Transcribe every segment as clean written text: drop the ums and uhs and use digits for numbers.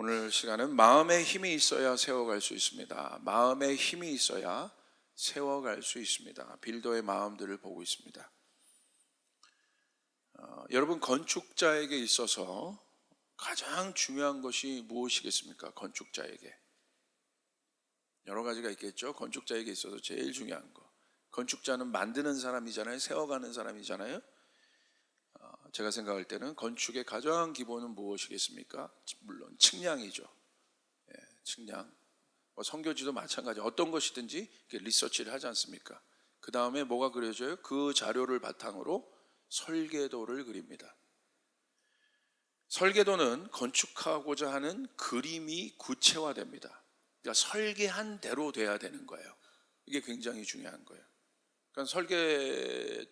오늘 시간은 마음에 힘이 있어야 세워갈 수 있습니다. 마음에 힘이 있어야 세워갈 수 있습니다. 빌더의 마음들을 보고 있습니다. 여러분, 건축자에게 있어서 가장 중요한 것이 무엇이겠습니까? 건축자에게 여러 가지가 있겠죠. 건축자에게 있어서 제일 중요한 거, 건축자는 만드는 사람이잖아요. 세워가는 사람이잖아요. 제가 생각할 때는 건축의 가장 기본은 무엇이겠습니까? 물론 측량이죠. 측량. 선교지도 마찬가지. 어떤 것이든지 리서치를 하지 않습니까? 그 다음에 뭐가 그려져요? 그 자료를 바탕으로 설계도를 그립니다. 설계도는 건축하고자 하는 그림이 구체화됩니다. 그러니까 설계한 대로 돼야 되는 거예요. 이게 굉장히 중요한 거예요. 그러니까 설계를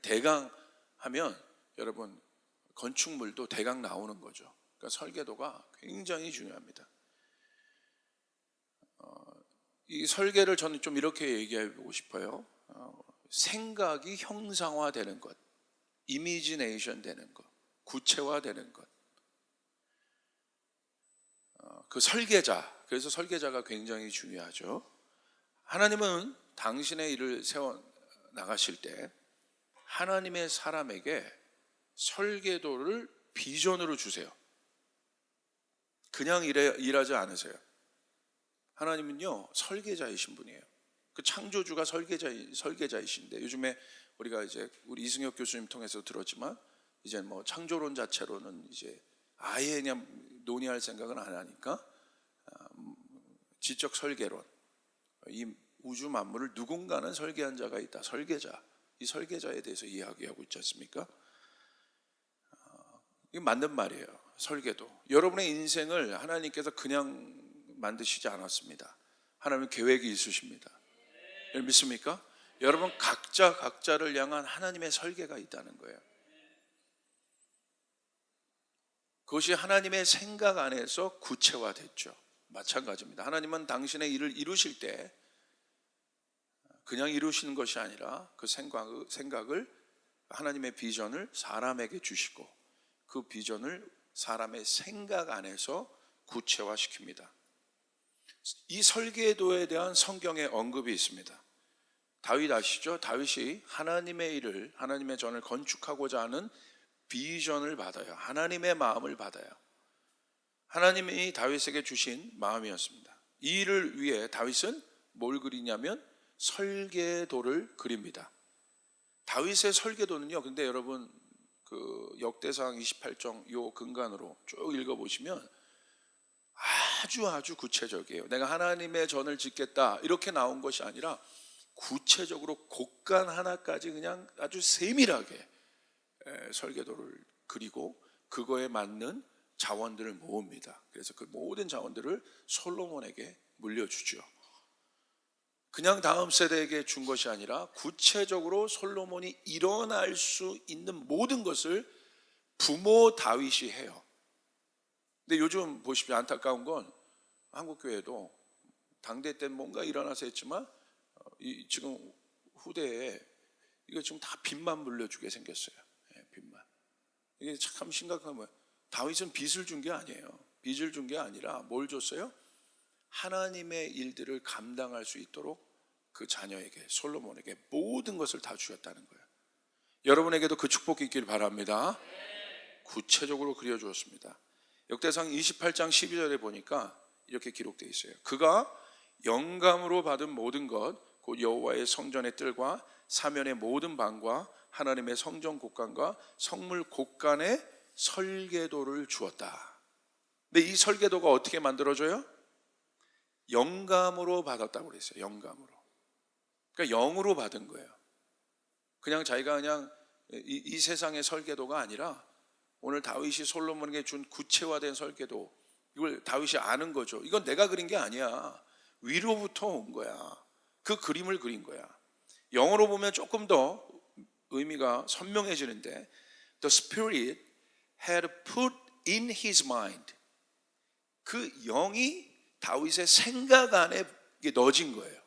대강 하면 여러분, 건축물도 대강 나오는 거죠. 그러니까 설계도가 굉장히 중요합니다. 이 설계를 저는 좀 이렇게 얘기해 보고 싶어요. 생각이 형상화되는 것, 이미지네이션 되는 것, 구체화되는 것. 그 설계자, 그래서 설계자가 굉장히 중요하죠. 하나님은 당신의 일을 세워 나가실 때 하나님의 사람에게 설계도를 비전으로 주세요. 그냥 일하지 않으세요. 하나님은요, 설계자이신 분이에요. 그 창조주가 설계자이신데, 요즘에 우리가 이제 우리 이승엽 교수님 통해서 들었지만, 이제 뭐 창조론 자체로는 이제 아예 그냥 논의할 생각은 안 하니까, 지적 설계론, 이 우주 만물을 누군가는 설계한 자가 있다. 설계자, 이 설계자에 대해서 이야기하고 있지 않습니까? 이게 맞는 말이에요. 설계도. 여러분의 인생을 하나님께서 그냥 만드시지 않았습니다. 하나님은 계획이 있으십니다. 믿습니까? 여러분 각자를 향한 하나님의 설계가 있다는 거예요. 그것이 하나님의 생각 안에서 구체화됐죠. 마찬가지입니다. 하나님은 당신의 일을 이루실 때 그냥 이루시는 것이 아니라 그 생각을, 하나님의 비전을 사람에게 주시고 그 비전을 사람의 생각 안에서 구체화시킵니다. 이 설계도에 대한 성경의 언급이 있습니다. 다윗 아시죠? 다윗이 하나님의 일을, 하나님의 전을 건축하고자 하는 비전을 받아요. 하나님의 마음을 받아요. 하나님이 다윗에게 주신 마음이었습니다. 이 일을 위해 다윗은 뭘 그리냐면 설계도를 그립니다. 다윗의 설계도는요, 근데 여러분 그 역대상 28장 요 근간으로 쭉 읽어보시면 아주 구체적이에요. 내가 하나님의 전을 짓겠다 이렇게 나온 것이 아니라 구체적으로 곳간 하나까지 그냥 아주 세밀하게 설계도를 그리고 그거에 맞는 자원들을 모읍니다. 그래서 그 모든 자원들을 솔로몬에게 물려주죠. 그냥 다음 세대에게 준 것이 아니라 구체적으로 솔로몬이 일어날 수 있는 모든 것을 부모 다윗이 해요. 근데 요즘 보십시오. 안타까운 건 한국교회도 당대 때는 뭔가 일어나서 했지만 지금 후대에 이거 지금 다 빚만 물려주게 생겼어요. 빚만. 이게 참 심각한 거예요. 다윗은 빚을 준 게 아니에요. 빚을 준 게 아니라 뭘 줬어요? 하나님의 일들을 감당할 수 있도록 그 자녀에게, 솔로몬에게 모든 것을 다 주었다는 거예요. 여러분에게도 그 축복이 있길 바랍니다. 구체적으로 그려주었습니다. 역대상 28장 12절에 보니까 이렇게 기록되어 있어요. 그가 영감으로 받은 모든 것, 곧 여호와의 성전의 뜰과 사면의 모든 방과 하나님의 성전 곳간과 성물 곳간에 설계도를 주었다. 근데 이 설계도가 어떻게 만들어져요? 영감으로 받았다고 그랬어요. 영감으로. 그러니까 영으로 받은 거예요. 그냥 자기가 그냥 이 세상의 설계도가 아니라 오늘 다윗이 솔로몬에게 준 구체화된 설계도, 이걸 다윗이 아는 거죠. 이건 내가 그린 게 아니야. 위로부터 온 거야. 그 그림을 그린 거야. 영어로 보면 조금 더 의미가 선명해지는데 The Spirit had put in his mind. 그 영이 다윗의 생각 안에 넣어진 거예요.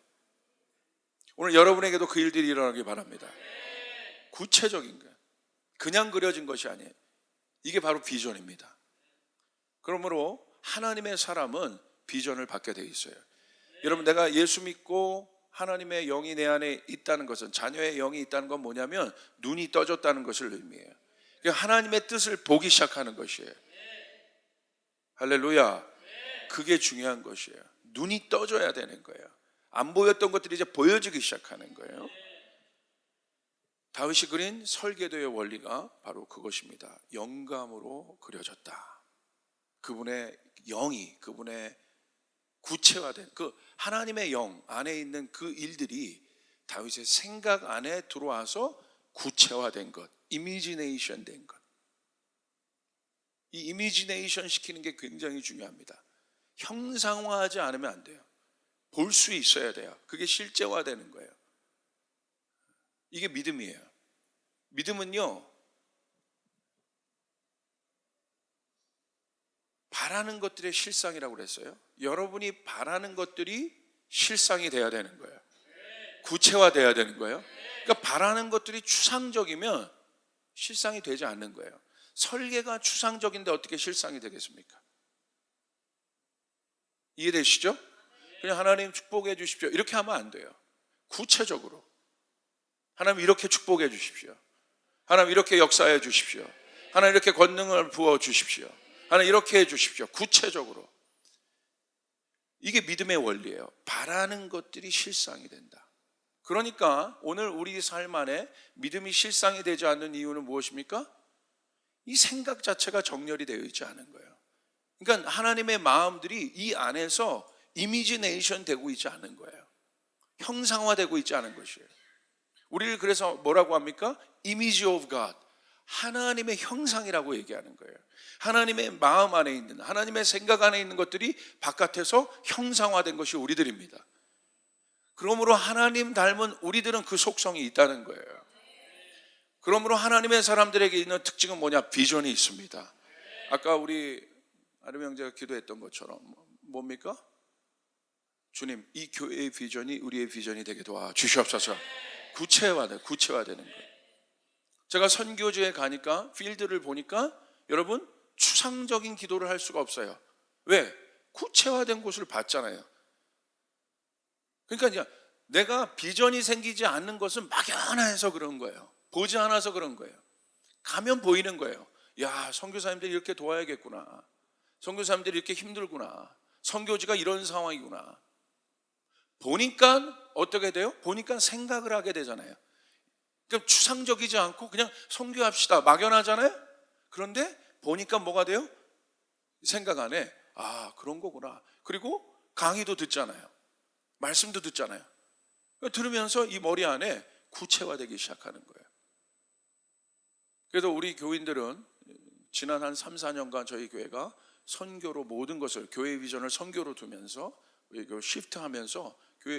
오늘 여러분에게도 그 일들이 일어나길 바랍니다. 구체적인 거예요. 그냥 그려진 것이 아니에요. 이게 바로 비전입니다. 그러므로 하나님의 사람은 비전을 받게 돼 있어요. 여러분, 내가 예수 믿고 하나님의 영이 내 안에 있다는 것은, 자녀의 영이 있다는 건 뭐냐면 눈이 떠졌다는 것을 의미해요. 그러니까 하나님의 뜻을 보기 시작하는 것이에요. 할렐루야. 그게 중요한 것이에요. 눈이 떠져야 되는 거예요. 안 보였던 것들이 이제 보여지기 시작하는 거예요. 다윗이 그린 설계도의 원리가 바로 그것입니다. 영감으로 그려졌다. 그분의 영이, 그분의 구체화된 그 하나님의 영 안에 있는 그 일들이 다윗의 생각 안에 들어와서 구체화된 것, 이미지네이션 된 것. 이 이미지네이션 시키는 게 굉장히 중요합니다. 형상화하지 않으면 안 돼요. 볼 수 있어야 돼요. 그게 실제화되는 거예요. 이게 믿음이에요. 믿음은요, 바라는 것들의 실상이라고 그랬어요. 여러분이 바라는 것들이 실상이 돼야 되는 거예요. 구체화돼야 되는 거예요. 그러니까 바라는 것들이 추상적이면 실상이 되지 않는 거예요. 설계가 추상적인데 어떻게 실상이 되겠습니까? 이해되시죠? 그냥 하나님 축복해 주십시오 이렇게 하면 안 돼요. 구체적으로 하나님 이렇게 축복해 주십시오, 하나님 이렇게 역사해 주십시오, 하나님 이렇게 권능을 부어 주십시오, 하나님 이렇게 해 주십시오. 구체적으로. 이게 믿음의 원리예요. 바라는 것들이 실상이 된다. 그러니까 오늘 우리 삶 안에 믿음이 실상이 되지 않는 이유는 무엇입니까? 이 생각 자체가 정렬이 되어 있지 않은 거예요. 그러니까 하나님의 마음들이 이 안에서 이미지네이션 되고 있지 않은 거예요. 형상화되고 있지 않은 것이에요. 우리를 그래서 뭐라고 합니까? Image of God. 하나님의 형상이라고 얘기하는 거예요. 하나님의 마음 안에 있는, 하나님의 생각 안에 있는 것들이 바깥에서 형상화된 것이 우리들입니다. 그러므로 하나님 닮은 우리들은 그 속성이 있다는 거예요. 그러므로 하나님의 사람들에게 있는 특징은 뭐냐? 비전이 있습니다. 아까 우리 아름 형제가 기도했던 것처럼 뭡니까? 주님, 이 교회의 비전이 우리의 비전이 되게 도와주시옵소서. 구체화되는 거예요. 제가 선교지에 가니까, 필드를 보니까 여러분 추상적인 기도를 할 수가 없어요. 왜? 구체화된 곳을 봤잖아요. 그러니까 이제 내가 비전이 생기지 않는 것은 막연해서 그런 거예요. 보지 않아서 그런 거예요. 가면 보이는 거예요. 야, 선교사님들이 이렇게 도와야겠구나, 선교사님들이 이렇게 힘들구나, 선교지가 이런 상황이구나. 보니까 어떻게 돼요? 보니까 생각을 하게 되잖아요. 그러니까 추상적이지 않고 그냥 선교합시다 막연하잖아요. 그런데 보니까 뭐가 돼요? 생각 안에 그런 거구나. 그리고 강의도 듣잖아요. 말씀도 듣잖아요. 들으면서 이 머리 안에 구체화되기 시작하는 거예요. 그래서 우리 교인들은 지난 한 3, 4년간 저희 교회가 선교로 모든 것을, 교회 비전을 선교로 두면서 시프트하면서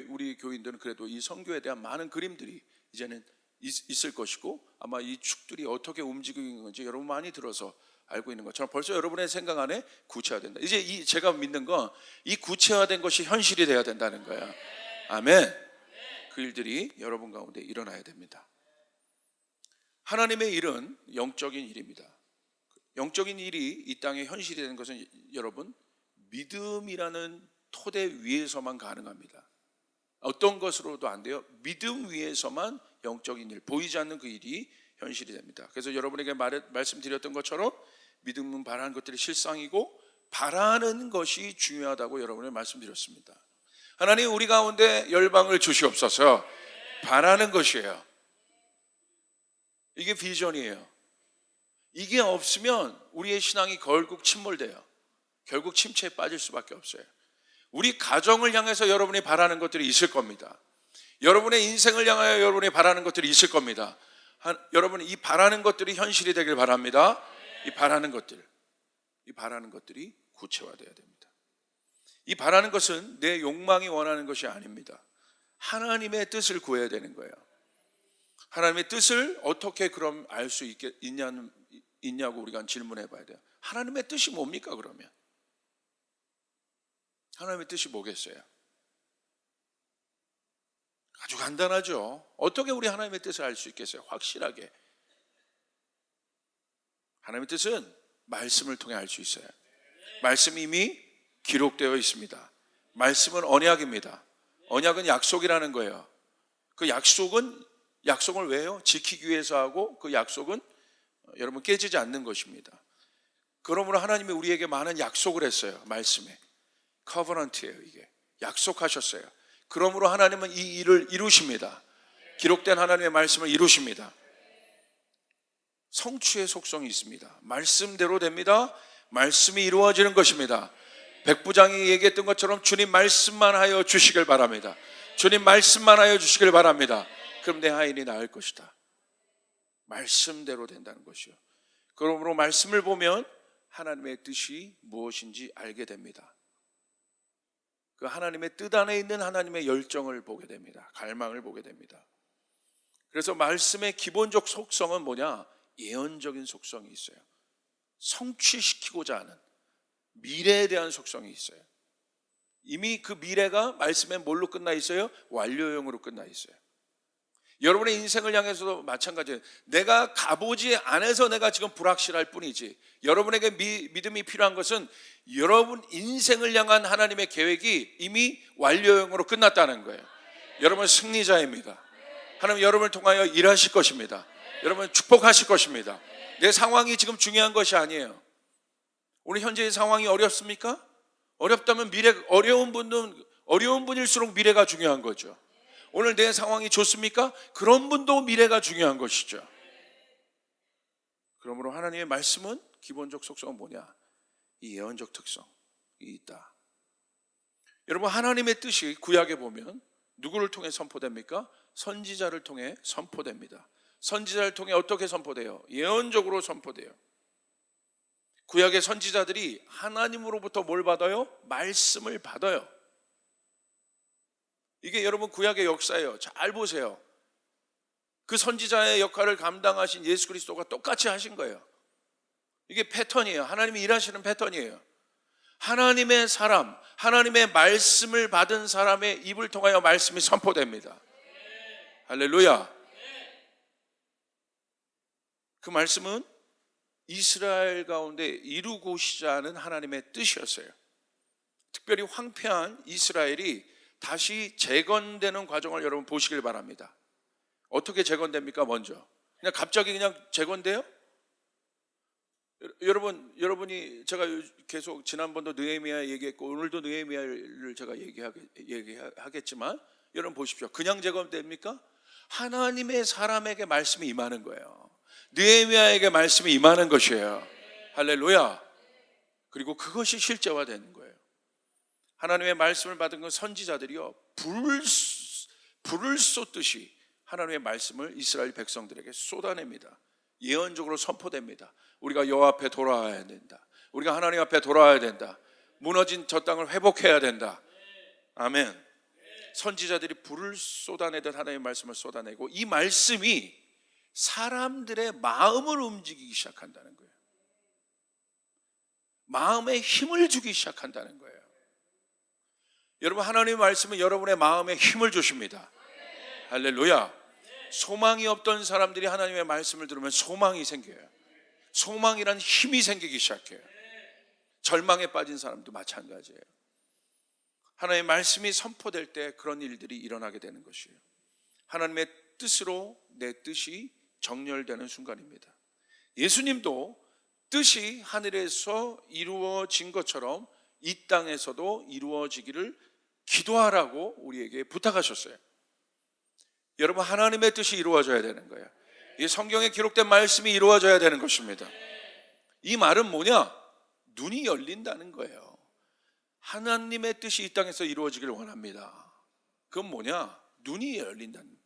우리 교인들은 그래도 이 선교에 대한 많은 그림들이 이제는 있을 것이고, 아마 이 축들이 어떻게 움직이는 건지 여러분 많이 들어서 알고 있는 것처럼 벌써 여러분의 생각 안에 구체화된다. 이제 제가 믿는 건 이 구체화된 것이 현실이 돼야 된다는 거야. 아멘. 그 일들이 여러분 가운데 일어나야 됩니다. 하나님의 일은 영적인 일입니다. 영적인 일이 이 땅에 현실이 되는 것은 여러분 믿음이라는 토대 위에서만 가능합니다. 어떤 것으로도 안 돼요. 믿음 위에서만 영적인 일, 보이지 않는 그 일이 현실이 됩니다. 그래서 여러분에게 말씀드렸던 것처럼 믿음은 바라는 것들이 실상이고 바라는 것이 중요하다고 여러분에게 말씀드렸습니다. 하나님, 우리 가운데 열방을 주시옵소서. 바라는 것이에요. 이게 비전이에요. 이게 없으면 우리의 신앙이 결국 침몰돼요. 결국 침체에 빠질 수밖에 없어요. 우리 가정을 향해서 여러분이 바라는 것들이 있을 겁니다. 여러분의 인생을 향하여 여러분이 바라는 것들이 있을 겁니다. 여러분, 이 바라는 것들이 현실이 되길 바랍니다. 이 바라는 것들이 구체화되어야 됩니다. 이 바라는 것은 내 욕망이 원하는 것이 아닙니다. 하나님의 뜻을 구해야 되는 거예요. 하나님의 뜻을 어떻게 그럼 알 수 있냐고 우리가 질문해 봐야 돼요. 하나님의 뜻이 뭡니까 그러면? 하나님의 뜻이 뭐겠어요? 아주 간단하죠. 어떻게 우리 하나님의 뜻을 알 수 있겠어요? 확실하게. 하나님의 뜻은 말씀을 통해 알 수 있어요. 말씀이 이미 기록되어 있습니다. 말씀은 언약입니다. 언약은 약속이라는 거예요. 그 약속을 왜요? 지키기 위해서 하고, 그 약속은 여러분 깨지지 않는 것입니다. 그러므로 하나님이 우리에게 많은 약속을 했어요. 말씀에 커버넌트예요. 이게 약속하셨어요. 그러므로 하나님은 이 일을 이루십니다. 기록된 하나님의 말씀을 이루십니다. 성취의 속성이 있습니다. 말씀대로 됩니다. 말씀이 이루어지는 것입니다. 백부장이 얘기했던 것처럼 주님 말씀만 하여 주시길 바랍니다. 주님 말씀만 하여 주시길 바랍니다. 그럼 내 하인이 나을 것이다. 말씀대로 된다는 것이요. 그러므로 말씀을 보면 하나님의 뜻이 무엇인지 알게 됩니다. 그 하나님의 뜻 안에 있는 하나님의 열정을 보게 됩니다. 갈망을 보게 됩니다. 그래서 말씀의 기본적 속성은 뭐냐? 예언적인 속성이 있어요. 성취시키고자 하는 미래에 대한 속성이 있어요. 이미 그 미래가 말씀에 뭘로 끝나 있어요? 완료형으로 끝나 있어요. 여러분의 인생을 향해서도 마찬가지예요. 내가 가보지 않아서 내가 지금 불확실할 뿐이지, 여러분에게 믿음이 필요한 것은 여러분 인생을 향한 하나님의 계획이 이미 완료형으로 끝났다는 거예요. 여러분 승리자입니다. 하나님 여러분을 통하여 일하실 것입니다. 여러분 축복하실 것입니다. 내 상황이 지금 중요한 것이 아니에요. 오늘 현재의 상황이 어렵습니까? 어렵다면 어려운 분일수록 미래가 중요한 거죠. 오늘 내 상황이 좋습니까? 그런 분도 미래가 중요한 것이죠. 그러므로 하나님의 말씀은 기본적 속성은 뭐냐? 이 예언적 특성이 있다. 여러분 하나님의 뜻이 구약에 보면 누구를 통해 선포됩니까? 선지자를 통해 선포됩니다. 선지자를 통해 어떻게 선포돼요? 예언적으로 선포돼요. 구약의 선지자들이 하나님으로부터 뭘 받아요? 말씀을 받아요. 이게 여러분 구약의 역사예요. 잘 보세요. 그 선지자의 역할을 감당하신 예수 그리스도가 똑같이 하신 거예요. 이게 패턴이에요. 하나님이 일하시는 패턴이에요. 하나님의 사람, 하나님의 말씀을 받은 사람의 입을 통하여 말씀이 선포됩니다. 할렐루야. 그 말씀은 이스라엘 가운데 이루고시자 하는 하나님의 뜻이었어요. 특별히 황폐한 이스라엘이 다시 재건되는 과정을 여러분 보시길 바랍니다. 어떻게 재건됩니까? 먼저 그냥 갑자기 그냥 재건돼요? 여러분이 제가 계속 지난번도 느헤미야 얘기했고 오늘도 느헤미야를 제가 얘기하겠지만 여러분 보십시오. 그냥 재건됩니까? 하나님의 사람에게 말씀이 임하는 거예요. 느헤미야에게 말씀이 임하는 것이에요. 할렐루야. 그리고 그것이 실제화되는 거예요. 하나님의 말씀을 받은 그 선지자들이요, 불을 쏟듯이 하나님의 말씀을 이스라엘 백성들에게 쏟아냅니다. 예언적으로 선포됩니다. 우리가 여호와 앞에 돌아와야 된다. 우리가 하나님 앞에 돌아와야 된다. 무너진 저 땅을 회복해야 된다. 아멘. 선지자들이 불을 쏟아내듯 하나님의 말씀을 쏟아내고 이 말씀이 사람들의 마음을 움직이기 시작한다는 거예요. 마음에 힘을 주기 시작한다는 거예요. 여러분 하나님의 말씀은 여러분의 마음에 힘을 주십니다. 할렐루야. 소망이 없던 사람들이 하나님의 말씀을 들으면 소망이 생겨요. 소망이란 힘이 생기기 시작해요. 절망에 빠진 사람도 마찬가지예요. 하나님의 말씀이 선포될 때 그런 일들이 일어나게 되는 것이에요. 하나님의 뜻으로 내 뜻이 정렬되는 순간입니다. 예수님도 뜻이 하늘에서 이루어진 것처럼 이 땅에서도 이루어지기를 기도하라고 우리에게 부탁하셨어요. 여러분 하나님의 뜻이 이루어져야 되는 거예요. 이 성경에 기록된 말씀이 이루어져야 되는 것입니다. 이 말은 뭐냐? 눈이 열린다는 거예요. 하나님의 뜻이 이 땅에서 이루어지기를 원합니다. 그건 뭐냐? 눈이 열린다는 거예요.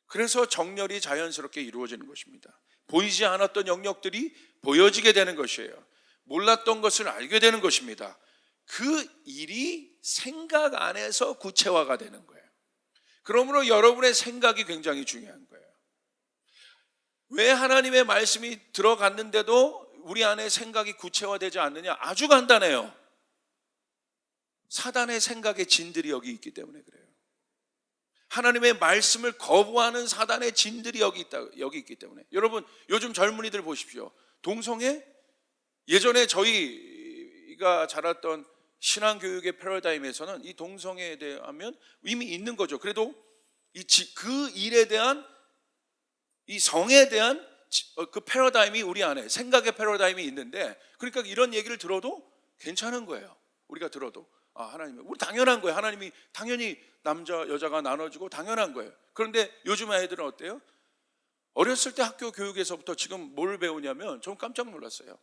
그래서 정렬이 자연스럽게 이루어지는 것입니다. 보이지 않았던 영역들이 보여지게 되는 것이에요. 몰랐던 것을 알게 되는 것입니다. 그 일이 생각 안에서 구체화가 되는 거예요. 그러므로 여러분의 생각이 굉장히 중요한 거예요. 왜 하나님의 말씀이 들어갔는데도 우리 안에 생각이 구체화되지 않느냐? 아주 간단해요. 사단의 생각의 진들이 여기 있기 때문에 그래요. 하나님의 말씀을 거부하는 사단의 진들이 여기 있기 때문에. 여러분 요즘 젊은이들 보십시오. 동성애? 예전에 저희 우리가 자랐던 신앙교육의 패러다임에서는 이 동성애에 대하면 이미 있는 거죠. 그래도 그 일에 대한 이 성에 대한 그 패러다임이 우리 안에, 생각의 패러다임이 있는데, 그러니까 이런 얘기를 들어도 괜찮은 거예요. 우리가 들어도 하나님이, 우리 당연한 거예요. 하나님이 당연히 남자 여자가 나눠지고 당연한 거예요. 그런데 요즘 아이들은 어때요? 어렸을 때 학교 교육에서부터 지금 뭘 배우냐면, 좀 깜짝 놀랐어요.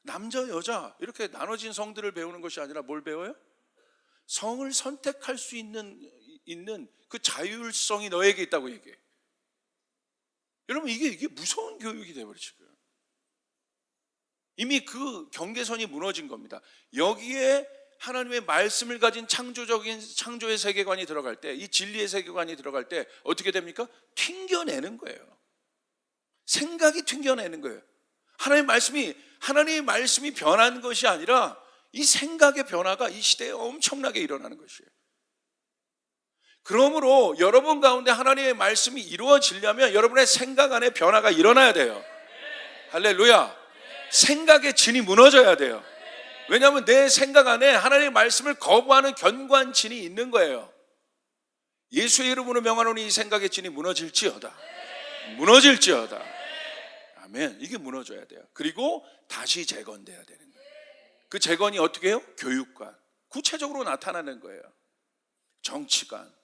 남자 여자 이렇게 나눠진 성들을 배우는 것이 아니라 뭘 배워요? 성을 선택할 수 있는 그 자율성이 너에게 있다고 얘기해. 여러분, 이게 무서운 교육이 되어버리죠. 이미 그 경계선이 무너진 겁니다. 여기에 하나님의 말씀을 가진 창조의 세계관이 들어갈 때, 이 진리의 세계관이 들어갈 때 어떻게 됩니까? 튕겨내는 거예요. 생각이 튕겨내는 거예요. 하나님의 말씀이 변한 것이 아니라 이 생각의 변화가 이 시대에 엄청나게 일어나는 것이에요. 그러므로 여러분 가운데 하나님의 말씀이 이루어지려면 여러분의 생각 안에 변화가 일어나야 돼요. 할렐루야. 생각의 진이 무너져야 돼요. 왜냐하면 내 생각 안에 하나님의 말씀을 거부하는 견고한 진이 있는 거예요. 예수의 이름으로 명하노니 이 생각의 진이 무너질지어다. 무너질지어다. 아멘. 이게 무너져야 돼요. 그리고 다시 재건돼야 되는 거예요. 그 재건이 어떻게 해요? 교육관, 구체적으로 나타나는 거예요. 정치관,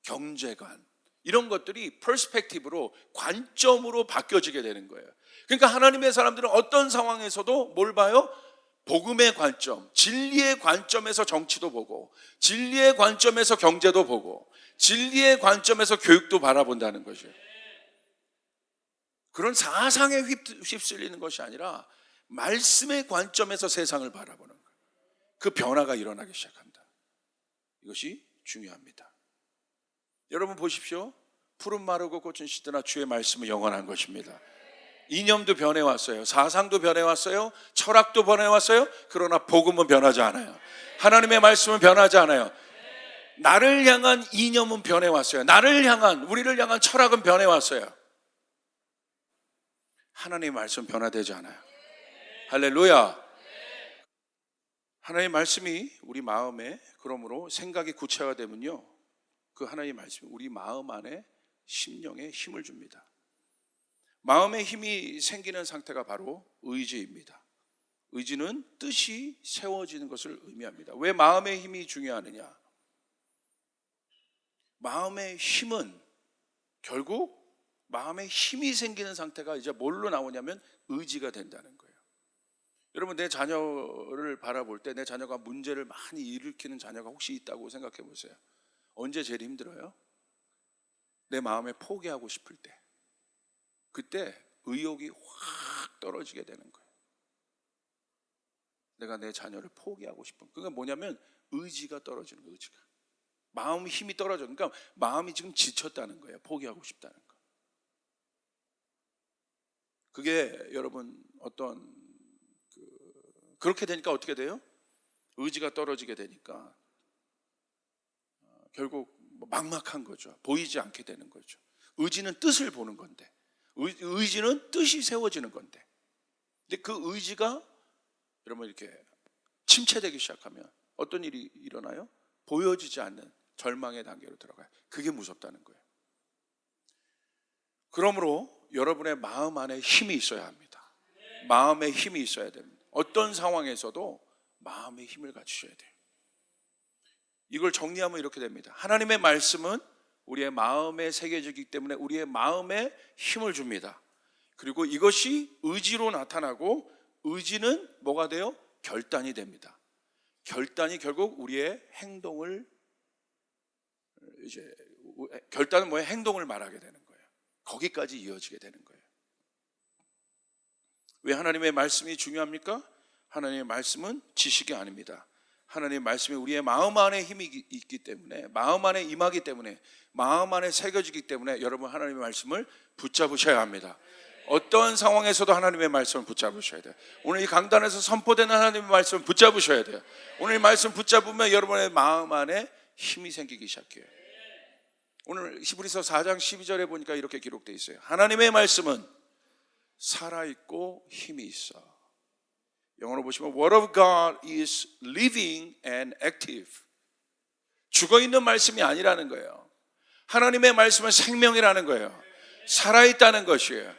경제관, 이런 것들이 퍼스펙티브로, 관점으로 바뀌어지게 되는 거예요. 그러니까 하나님의 사람들은 어떤 상황에서도 뭘 봐요? 복음의 관점, 진리의 관점에서 정치도 보고, 진리의 관점에서 경제도 보고, 진리의 관점에서 교육도 바라본다는 것이에요. 그런 사상에 휩쓸리는 것이 아니라 말씀의 관점에서 세상을 바라보는 거예요. 그 변화가 일어나기 시작한다. 이것이 중요합니다. 여러분 보십시오. 푸른 마르고 꽃은 시드나 주의 말씀은 영원한 것입니다. 이념도 변해왔어요. 사상도 변해왔어요. 철학도 변해왔어요. 그러나 복음은 변하지 않아요. 하나님의 말씀은 변하지 않아요. 나를 향한 이념은 변해왔어요. 우리를 향한 철학은 변해왔어요. 하나님의 말씀은 변화되지 않아요. 할렐루야. 하나님의 말씀이 우리 마음에, 그러므로 생각이 구체화되면요, 그 하나님의 말씀이 우리 마음 안에, 심령에 힘을 줍니다. 마음에 힘이 생기는 상태가 바로 의지입니다. 의지는 뜻이 세워지는 것을 의미합니다. 왜 마음의 힘이 중요하느냐? 마음의 힘은 결국, 마음에 힘이 생기는 상태가 이제 뭘로 나오냐면 의지가 된다는 거예요. 여러분, 내 자녀를 바라볼 때, 내 자녀가 문제를 많이 일으키는 자녀가 혹시 있다고 생각해 보세요. 언제 제일 힘들어요? 내 마음에 포기하고 싶을 때. 그때 의욕이 확 떨어지게 되는 거예요. 내가 내 자녀를 포기하고 싶은, 그게 뭐냐면 의지가 떨어지는 거예요. 의지가, 마음 힘이 떨어져. 그러니까 마음이 지금 지쳤다는 거예요. 포기하고 싶다는 거. 그게 여러분 그렇게 되니까 어떻게 돼요? 의지가 떨어지게 되니까 결국 막막한 거죠. 보이지 않게 되는 거죠. 의지는 뜻을 보는 건데, 의지는 뜻이 세워지는 건데, 근데 그 의지가 여러분 이렇게 침체되기 시작하면 어떤 일이 일어나요? 보여지지 않는 절망의 단계로 들어가요. 그게 무섭다는 거예요. 그러므로 여러분의 마음 안에 힘이 있어야 합니다. 마음에 힘이 있어야 됩니다. 어떤 상황에서도 마음의 힘을 갖추셔야 돼요. 이걸 정리하면 이렇게 됩니다. 하나님의 말씀은 우리의 마음에 새겨지기 때문에 우리의 마음에 힘을 줍니다. 그리고 이것이 의지로 나타나고, 의지는 뭐가 돼요? 결단이 됩니다. 결단이 결국 우리의 행동을, 결단은 뭐예요? 행동을 말하게 되는 거예요. 거기까지 이어지게 되는 거예요. 왜 하나님의 말씀이 중요합니까? 하나님의 말씀은 지식이 아닙니다. 하나님의 말씀이 우리의 마음 안에 힘이 있기 때문에, 마음 안에 임하기 때문에, 마음 안에 새겨지기 때문에 여러분 하나님의 말씀을 붙잡으셔야 합니다. 어떠한 상황에서도 하나님의 말씀을 붙잡으셔야 돼요. 오늘 이 강단에서 선포되는 하나님의 말씀을 붙잡으셔야 돼요. 오늘 이 말씀 붙잡으면 여러분의 마음 안에 힘이 생기기 시작해요. 오늘 히브리서 4장 12절에 보니까 이렇게 기록되어 있어요. 하나님의 말씀은 살아있고 힘이 있어 영어로 보시면 Word of God is living and active. 죽어있는 말씀이 아니라는 거예요. 하나님의 말씀은 생명이라는 거예요. 살아있다는 것이에요.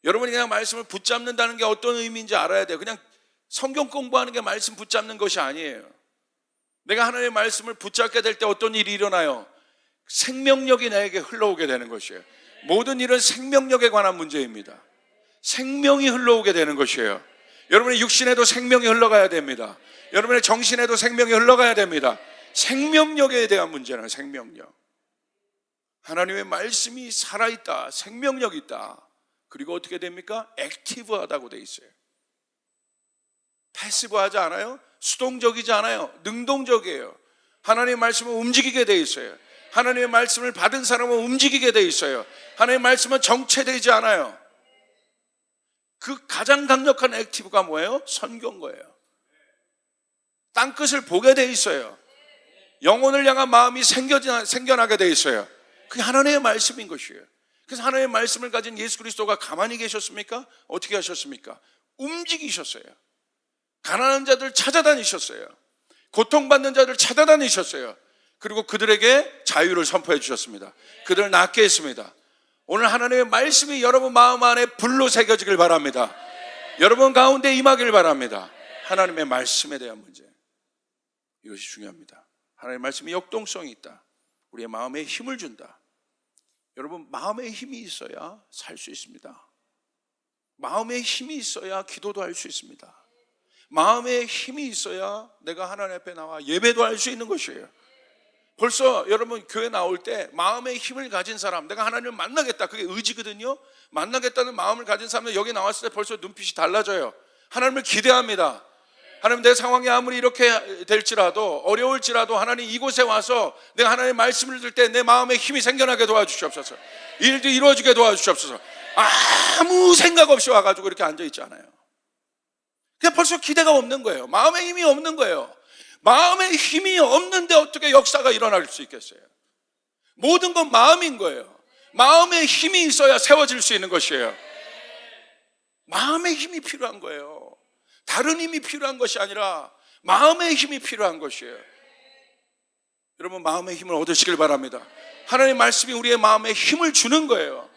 여러분이 그냥 말씀을 붙잡는다는 게 어떤 의미인지 알아야 돼요. 그냥 성경 공부하는 게 말씀 붙잡는 것이 아니에요. 내가 하나님의 말씀을 붙잡게 될 때 어떤 일이 일어나요? 생명력이 나에게 흘러오게 되는 것이에요. 모든 일은 생명력에 관한 문제입니다. 생명이 흘러오게 되는 것이에요. 여러분의 육신에도 생명이 흘러가야 됩니다. 여러분의 정신에도 생명이 흘러가야 됩니다. 생명력에 대한 문제는 생명력. 하나님의 말씀이 살아있다, 생명력이 있다. 그리고 어떻게 됩니까? 액티브하다고 돼 있어요. 패시브하지 않아요? 수동적이지 않아요. 능동적이에요. 하나님의 말씀은 움직이게 돼 있어요. 하나님의 말씀을 받은 사람은 움직이게 돼 있어요. 하나님의 말씀은 정체되지 않아요. 그 가장 강력한 액티브가 뭐예요? 선교인 거예요. 땅끝을 보게 돼 있어요. 영혼을 향한 마음이 생겨나게 돼 있어요. 그게 하나님의 말씀인 것이에요. 그래서 하나님의 말씀을 가진 예수 그리스도가 가만히 계셨습니까? 어떻게 하셨습니까? 움직이셨어요. 가난한 자들 찾아다니셨어요. 고통받는 자들 찾아다니셨어요. 그리고 그들에게 자유를 선포해 주셨습니다. 그들을 낫게 했습니다. 오늘 하나님의 말씀이 여러분 마음 안에 불로 새겨지길 바랍니다. 여러분 가운데 임하길 바랍니다. 하나님의 말씀에 대한 문제, 이것이 중요합니다. 하나님의 말씀이 역동성이 있다. 우리의 마음에 힘을 준다. 여러분, 마음에 힘이 있어야 살 수 있습니다. 마음에 힘이 있어야 기도도 할 수 있습니다. 마음에 힘이 있어야 내가 하나님 앞에 나와 예배도 할 수 있는 것이에요. 벌써 여러분 교회 나올 때 마음의 힘을 가진 사람, 내가 하나님을 만나겠다, 그게 의지거든요. 만나겠다는 마음을 가진 사람은 여기 나왔을 때 벌써 눈빛이 달라져요. 하나님을 기대합니다. 하나님, 내 상황이 아무리 이렇게 될지라도, 어려울지라도 하나님 이곳에 와서 내가 하나님의 말씀을 들을 때 내 마음에 힘이 생겨나게 도와주시옵소서. 일도 이루어지게 도와주시옵소서. 아무 생각 없이 와가지고 이렇게 앉아있지 않아요. 그냥 벌써 기대가 없는 거예요. 마음에 힘이 없는 거예요. 마음에 힘이 없는데 어떻게 역사가 일어날 수 있겠어요? 모든 건 마음인 거예요. 마음에 힘이 있어야 세워질 수 있는 것이에요. 마음의 힘이 필요한 거예요. 다른 힘이 필요한 것이 아니라 마음의 힘이 필요한 것이에요. 여러분, 마음의 힘을 얻으시길 바랍니다. 하나님의 말씀이 우리의 마음에 힘을 주는 거예요.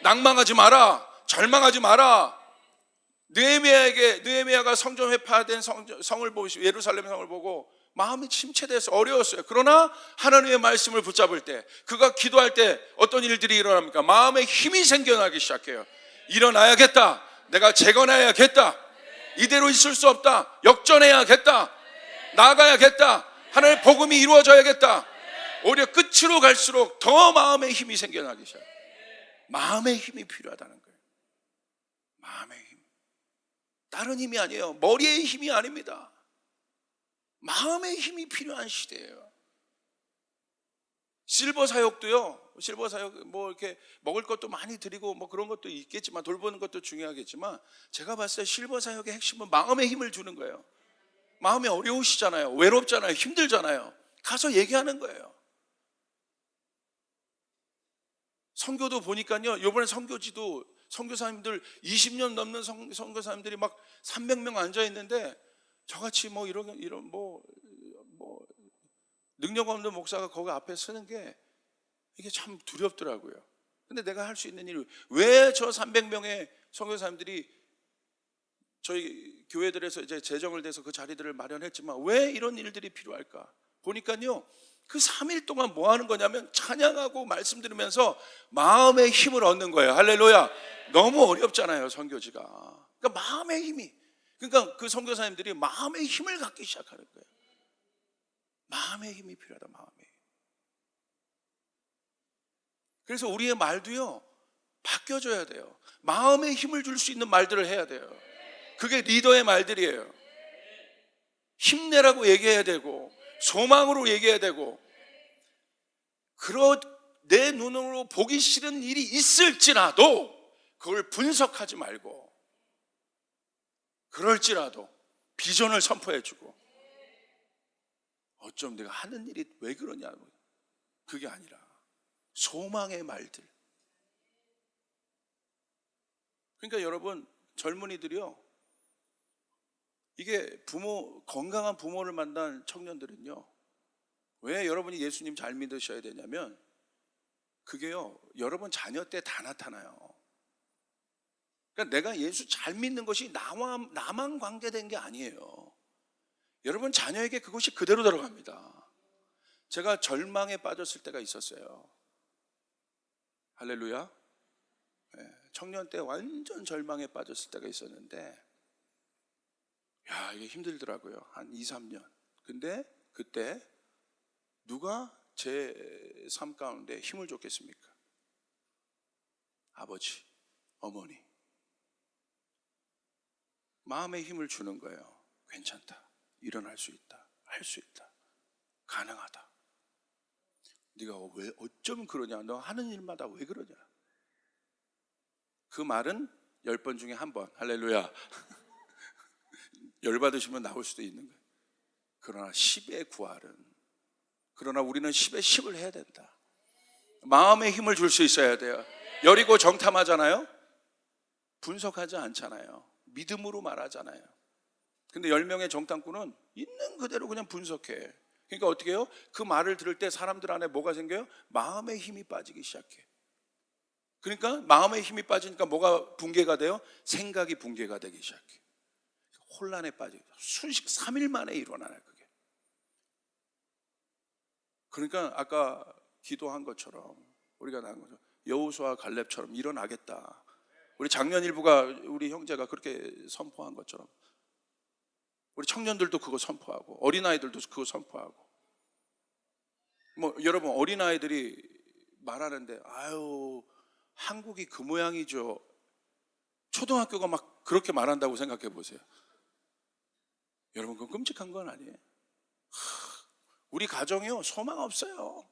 낭망하지 마라, 절망하지 마라. 느헤미야가 성전 회파된 성을 보시고, 예루살렘 성을 보고 마음이 침체돼서 어려웠어요. 그러나 하나님의 말씀을 붙잡을 때, 그가 기도할 때 어떤 일들이 일어납니까? 마음에 힘이 생겨나기 시작해요. 일어나야겠다, 내가 재건해야겠다, 이대로 있을 수 없다, 역전해야겠다, 나아가야겠다, 하나님의 복음이 이루어져야겠다. 오히려 끝으로 갈수록 더 마음의 힘이 생겨나기 시작해요. 마음의 힘이 필요하다는 거예요. 마음의 힘, 다른 힘이 아니에요. 머리의 힘이 아닙니다. 마음의 힘이 필요한 시대예요. 실버 사역도요, 실버 사역 뭐 이렇게 먹을 것도 많이 드리고 뭐 그런 것도 있겠지만, 돌보는 것도 중요하겠지만, 제가 봤을 때 실버 사역의 핵심은 마음의 힘을 주는 거예요. 마음이 어려우시잖아요. 외롭잖아요. 힘들잖아요. 가서 얘기하는 거예요. 선교도 보니까요, 이번에 선교지도 선교사님들 20년 넘는 선교사님들이 막 300명 앉아 있는데, 저같이 뭐 이런 뭐 능력 없는 목사가 거기 앞에 서는 게 이게 참 두렵더라고요. 근데 내가 할 수 있는 일이, 왜 저 300명의 선교사님들이 저희 교회들에서 이제 재정을 대서 그 자리들을 마련했지만 왜 이런 일들이 필요할까? 보니까요, 그 3일 동안 뭐 하는 거냐면 찬양하고 말씀 들으면서 마음의 힘을 얻는 거예요. 할렐루야. 너무 어렵잖아요, 선교지가. 그러니까 마음의 힘이, 그러니까 그 선교사님들이 마음의 힘을 갖기 시작하는 거예요. 마음의 힘이 필요하다, 마음의 힘. 그래서 우리의 말도요, 바뀌어져야 돼요. 마음의 힘을 줄 수 있는 말들을 해야 돼요. 그게 리더의 말들이에요. 힘내라고 얘기해야 되고, 소망으로 얘기해야 되고, 내 눈으로 보기 싫은 일이 있을지라도 그걸 분석하지 말고, 그럴지라도 비전을 선포해주고, 어쩜 내가 하는 일이 왜 그러냐, 그게 아니라 소망의 말들. 그러니까 여러분, 젊은이들이요, 이게 건강한 부모를 만난 청년들은요, 왜 여러분이 예수님 잘 믿으셔야 되냐면, 그게요, 여러분 자녀 때 다 나타나요. 그러니까 내가 예수 잘 믿는 것이 나만 관계된 게 아니에요. 여러분 자녀에게 그것이 그대로 들어갑니다. 제가 절망에 빠졌을 때가 있었어요. 할렐루야. 청년 때 완전 절망에 빠졌을 때가 있었는데, 이게 힘들더라고요. 한 2, 3년. 근데 그때 누가 제 삶 가운데 힘을 줬겠습니까? 아버지, 어머니. 마음에 힘을 주는 거예요. 괜찮다. 일어날 수 있다. 할 수 있다. 가능하다. 네가 왜 어쩜 그러냐? 너 하는 일마다 왜 그러냐? 그 말은 10번 중에 1번. 할렐루야. 열받으시면 나올 수도 있는 거예요. 그러나 10의 구할은, 그러나 우리는 10의 10을 해야 된다. 마음의 힘을 줄 수 있어야 돼요. 여리고 정탐하잖아요. 분석하지 않잖아요. 믿음으로 말하잖아요. 근데 10명의 정탐꾼은 있는 그대로 그냥 분석해. 그러니까 어떻게 해요? 그 말을 들을 때 사람들 안에 뭐가 생겨요? 마음의 힘이 빠지기 시작해. 그러니까 마음의 힘이 빠지니까 뭐가 붕괴가 돼요? 생각이 붕괴가 되기 시작해. 혼란에 빠지고 3일 만에 일어나요, 그게. 그러니까 아까 기도한 것처럼, 우리가 나온 거죠. 여호수아 갈렙처럼 일어나겠다. 우리 작년 일부가 우리 형제가 그렇게 선포한 것처럼, 우리 청년들도 그거 선포하고, 어린아이들도 그거 선포하고. 여러분 어린아이들이 말하는데, 아유 한국이 그 모양이죠. 초등학교가 막 그렇게 말한다고 생각해 보세요. 여러분 그건 끔찍한 건 아니에요. 우리 가정이요, 소망 없어요.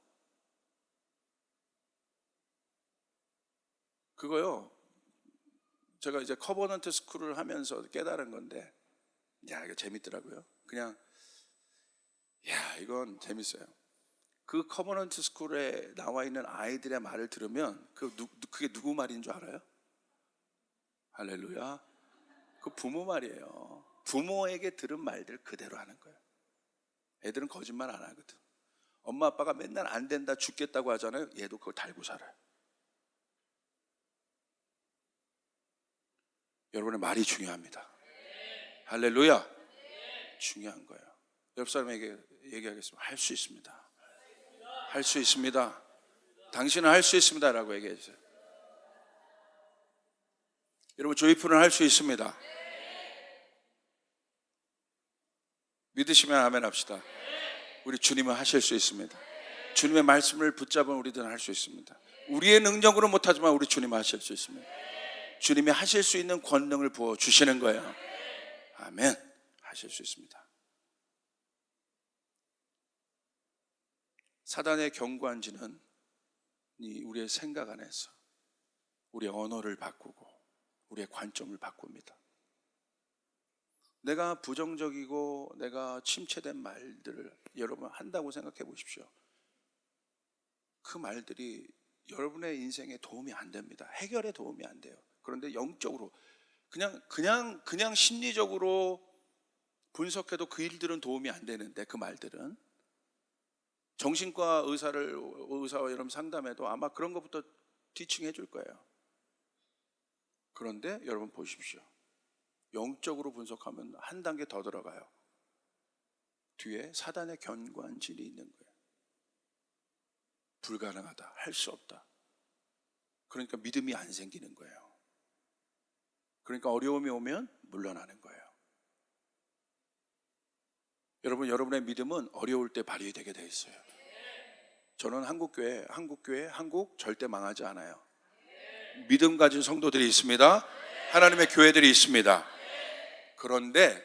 그거요, 제가 이제 커버넌트 스쿨을 하면서 깨달은 건데, 이거 재밌더라고요. 그냥 이건 재밌어요. 그 커버넌트 스쿨에 나와 있는 아이들의 말을 들으면 그게 누구 말인 줄 알아요? 할렐루야. 그 부모 말이에요. 부모에게 들은 말들 그대로 하는 거예요. 애들은 거짓말 안 하거든. 엄마 아빠가 맨날 안 된다, 죽겠다고 하잖아요. 얘도 그걸 달고 살아요. 여러분의 말이 중요합니다. 할렐루야. 중요한 거예요. 옆 사람에게 얘기하겠습니다. 할 수 있습니다. 할 수 있습니다. 당신은 할 수 있습니다 라고 얘기해 주세요. 여러분 조이풀은 할 수 있습니다. 믿으시면 아멘 합시다. 우리 주님은 하실 수 있습니다. 주님의 말씀을 붙잡은 우리들은 할 수 있습니다. 우리의 능력으로 못하지만 우리 주님은 하실 수 있습니다. 주님이 하실 수 있는 권능을 부어주시는 거예요. 아멘. 하실 수 있습니다. 사단의 경관지는 우리의 생각 안에서 우리의 언어를 바꾸고 우리의 관점을 바꿉니다. 내가 부정적이고 내가 침체된 말들을 여러분 한다고 생각해 보십시오. 그 말들이 여러분의 인생에 도움이 안 됩니다. 해결에 도움이 안 돼요. 그런데 영적으로 그냥 심리적으로 분석해도 그 일들은 도움이 안 되는데, 그 말들은 정신과 의사와 여러분 상담해도 아마 그런 것부터 티칭해 줄 거예요. 그런데 여러분 보십시오. 영적으로 분석하면 한 단계 더 들어가요. 뒤에 사단의 견관질이 있는 거예요. 불가능하다, 할 수 없다. 그러니까 믿음이 안 생기는 거예요. 그러니까 어려움이 오면 물러나는 거예요. 여러분, 여러분의 믿음은 어려울 때 발휘되게 돼 있어요. 저는 한국 절대 망하지 않아요. 믿음 가진 성도들이 있습니다. 하나님의 교회들이 있습니다. 그런데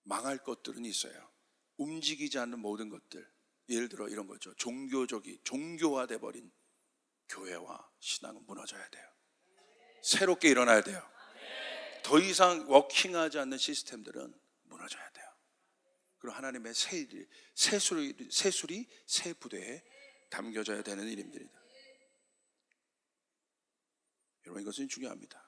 망할 것들은 있어요. 움직이지 않는 모든 것들. 예를 들어 이런 거죠. 종교화돼 버린 교회와 신앙은 무너져야 돼요. 새롭게 일어나야 돼요. 더 이상 워킹하지 않는 시스템들은 무너져야 돼요. 그리고 하나님의 새술이 새 부대에 담겨져야 되는 일입니다. 여러분, 이것은 중요합니다.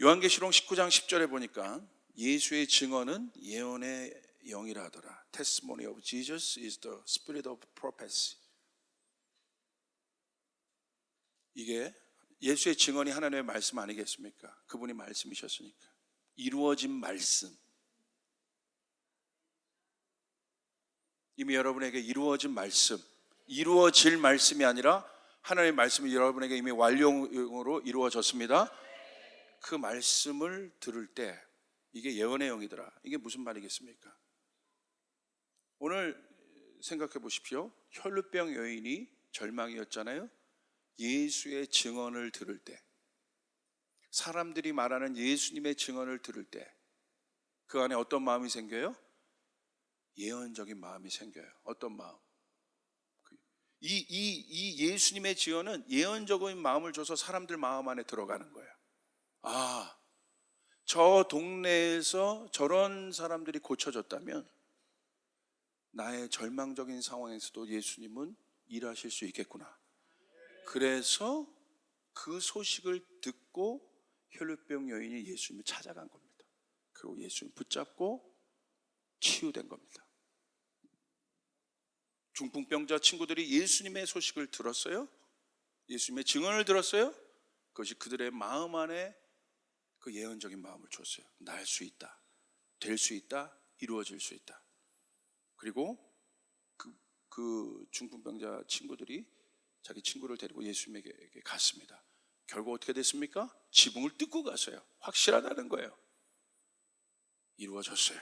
요한계시록 19장 10절에 보니까 예수의 증언은 예언의 영이라 하더라. Testimony of Jesus is the spirit of prophecy. 이게 예수의 증언이 하나님의 말씀 아니겠습니까? 그분이 말씀이셨으니까. 이루어진 말씀. 이미 여러분에게 이루어진 말씀, 이루어질 말씀이 아니라 하나님의 말씀이 여러분에게 이미 완료로 이루어졌습니다. 그 말씀을 들을 때 이게 예언의 영이더라. 이게 무슨 말이겠습니까? 오늘 생각해 보십시오. 혈루병 여인이 절망이었잖아요. 예수의 증언을 들을 때, 사람들이 말하는 예수님의 증언을 들을 때 그 안에 어떤 마음이 생겨요? 예언적인 마음이 생겨요. 어떤 마음? 이 예수님의 증언은 예언적인 마음을 줘서 사람들 마음 안에 들어가는 거예요. 아, 저 동네에서 저런 사람들이 고쳐졌다면 나의 절망적인 상황에서도 예수님은 일하실 수 있겠구나. 그래서 그 소식을 듣고 혈루병 여인이 예수님을 찾아간 겁니다. 그리고 예수님을 붙잡고 치유된 겁니다. 중풍병자 친구들이 예수님의 소식을 들었어요. 예수님의 증언을 들었어요. 그것이 그들의 마음 안에 그 예언적인 마음을 줬어요. 날 수 있다, 될 수 있다, 이루어질 수 있다. 그리고 그 중풍병자 친구들이 자기 친구를 데리고 예수님에게 갔습니다. 결국 어떻게 됐습니까? 지붕을 뜯고 갔어요. 확실하다는 거예요. 이루어졌어요.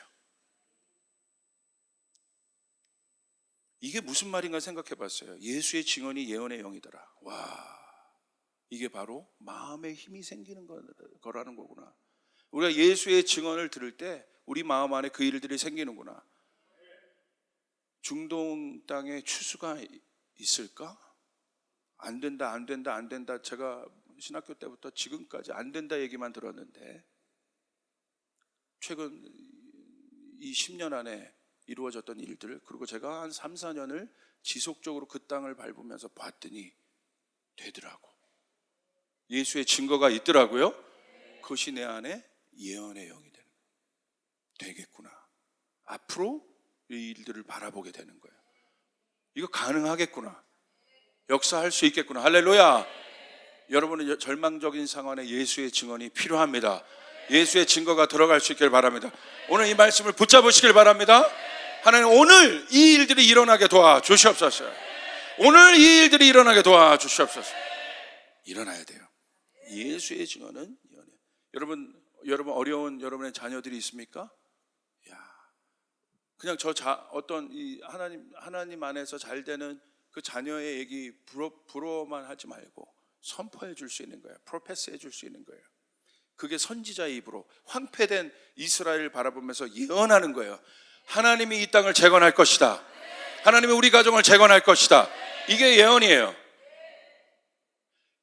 이게 무슨 말인가 생각해 봤어요. 예수의 증언이 예언의 영이더라. 와, 이게 바로 마음에 힘이 생기는 거라는 거구나. 우리가 예수의 증언을 들을 때 우리 마음 안에 그 일들이 생기는구나. 중동 땅에 추수가 있을까? 안 된다, 안 된다, 안 된다. 제가 신학교 때부터 지금까지 안 된다 얘기만 들었는데 최근 이 10년 안에 이루어졌던 일들, 그리고 제가 한 3, 4년을 지속적으로 그 땅을 밟으면서 봤더니 되더라고. 예수의 증거가 있더라고요. 그것이 내 안에 예언의 영이 되는 거예요. 되겠구나. 앞으로 이 일들을 바라보게 되는 거예요. 이거 가능하겠구나. 역사할 수 있겠구나. 할렐루야. 여러분은 절망적인 상황에 예수의 증언이 필요합니다. 예수의 증거가 들어갈 수 있길 바랍니다. 오늘 이 말씀을 붙잡으시길 바랍니다. 하나님, 오늘 이 일들이 일어나게 도와주시옵소서. 오늘 이 일들이 일어나게 도와주시옵소서. 일어나야 돼요. 예수의 증언은 여러분 어려운 여러분의 자녀들이 있습니까? 그냥 어떤 이 하나님 안에서 잘 되는 그 자녀의 얘기 부러워만 하지 말고 선포해 줄 수 있는 거예요. 프로페스해 줄 수 있는 거예요. 그게 선지자의 입으로 황폐된 이스라엘을 바라보면서 예언하는 거예요. 하나님이 이 땅을 재건할 것이다. 하나님이 우리 가정을 재건할 것이다. 이게 예언이에요.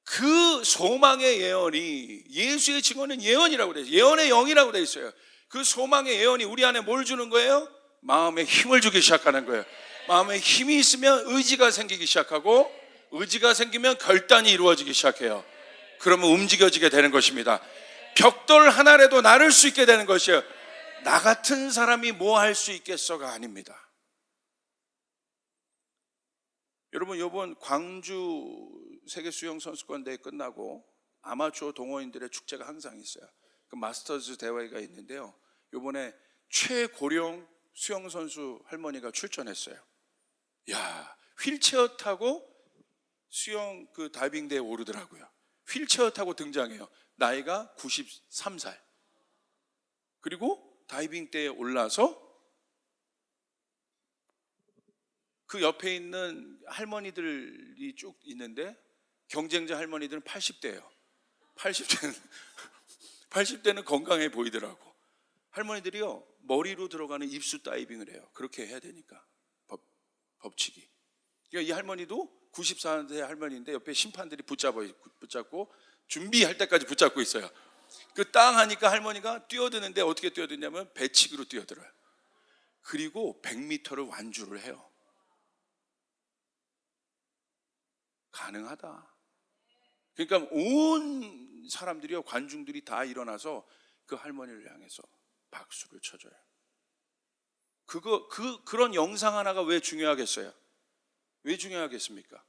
그 소망의 예언이, 예수의 증언은 예언이라고 되어 있어요. 예언의 영이라고 되어 있어요. 그 소망의 예언이 우리 안에 뭘 주는 거예요? 마음에 힘을 주기 시작하는 거예요. 마음에 힘이 있으면 의지가 생기기 시작하고, 의지가 생기면 결단이 이루어지기 시작해요. 그러면 움직여지게 되는 것입니다. 벽돌 하나라도 나를 수 있게 되는 것이에요. 나 같은 사람이 뭐 할 수 있겠어가 아닙니다. 여러분, 이번 광주 세계수영선수권대회 끝나고 아마추어 동호인들의 축제가 항상 있어요. 그 마스터즈 대회가 있는데요, 이번에 최고령 수영선수 할머니가 출전했어요. 야, 휠체어 타고 수영 그 다이빙대에 오르더라고요. 휠체어 타고 등장해요. 나이가 93살. 그리고 다이빙대에 올라서 그 옆에 있는 할머니들이 쭉 있는데 경쟁자 할머니들은 80대예요. 80대는 건강해 보이더라고. 할머니들이요, 머리로 들어가는 입수 다이빙을 해요. 그렇게 해야 되니까, 법칙이. 그러니까 이 할머니도 94세 할머니인데 옆에 심판들이 붙잡고 준비할 때까지 붙잡고 있어요. 그 땅 하니까 할머니가 뛰어드는데 어떻게 뛰어드냐면 배치기로 뛰어들어요. 그리고 100m를 완주를 해요. 가능하다. 그러니까 온 온 사람들이요, 관중들이 다 일어나서 그 할머니를 향해서 박수를 쳐줘요. 그런 영상 하나가 왜 중요하겠어요? 왜 중요하겠습니까?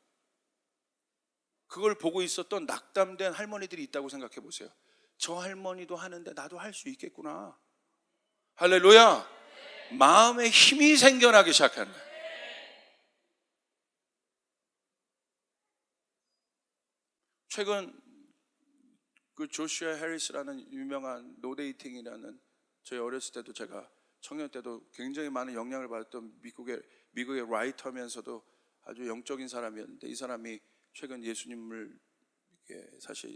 그걸 보고 있었던 낙담된 할머니들이 있다고 생각해 보세요. 저 할머니도 하는데 나도 할 수 있겠구나. 할렐루야. 마음에 힘이 생겨나기 시작하는 거예요. 최근 그 조슈아 해리스라는 유명한 노데이팅이라는, 저희 어렸을 때도 제가 청년 때도 굉장히 많은 영향을 받았던 미국의 라이터면서도 아주 영적인 사람이었는데, 이 사람이 최근 예수님을, 사실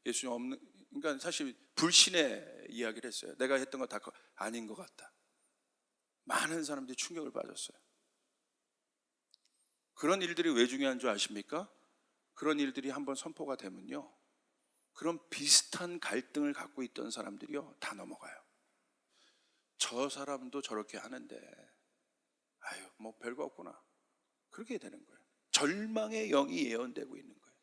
예수님 없는, 그러니까 사실 불신의 이야기를 했어요. 내가 했던 거 다 아닌 것 같다. 많은 사람들이 충격을 받았어요. 그런 일들이 왜 중요한 줄 아십니까? 그런 일들이 한번 선포가 되면요, 그런 비슷한 갈등을 갖고 있던 사람들이요, 다 넘어가요. 저 사람도 저렇게 하는데 아유 뭐 별거 없구나, 그렇게 되는 거예요. 절망의 영이 예언되고 있는 거예요.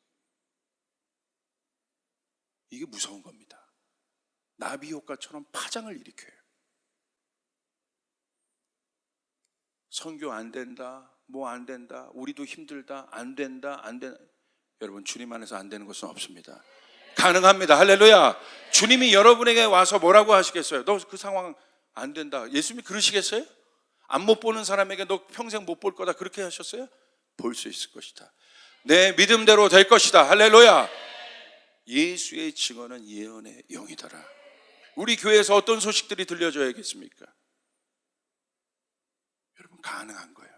이게 무서운 겁니다. 나비 효과처럼 파장을 일으켜요. 선교 안 된다, 뭐 안 된다, 우리도 힘들다, 안 된다, 안 된다. 여러분, 주님 안에서 안 되는 것은 없습니다. 가능합니다. 할렐루야. 주님이 여러분에게 와서 뭐라고 하시겠어요? 너 그 상황 안 된다. 예수님이 그러시겠어요? 안 못 보는 사람에게 너 평생 못 볼 거다, 그렇게 하셨어요? 볼 수 있을 것이다. 내 믿음대로 될 것이다. 할렐루야. 예수의 증언은 예언의 영이더라. 우리 교회에서 어떤 소식들이 들려줘야겠습니까? 여러분, 가능한 거예요.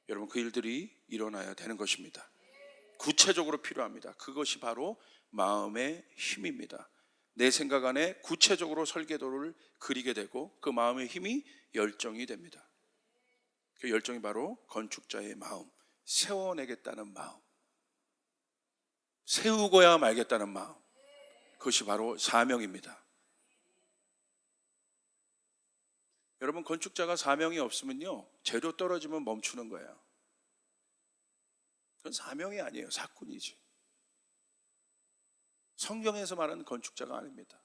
여러분, 그 일들이 일어나야 되는 것입니다. 구체적으로 필요합니다. 그것이 바로 마음의 힘입니다. 내 생각 안에 구체적으로 설계도를 그리게 되고, 그 마음의 힘이 열정이 됩니다. 그 열정이 바로 건축자의 마음, 세워내겠다는 마음, 세우고야 말겠다는 마음, 그것이 바로 사명입니다. 여러분, 건축자가 사명이 없으면요, 재료 떨어지면 멈추는 거예요. 그건 사명이 아니에요, 사건이지. 성경에서 말하는 건축자가 아닙니다.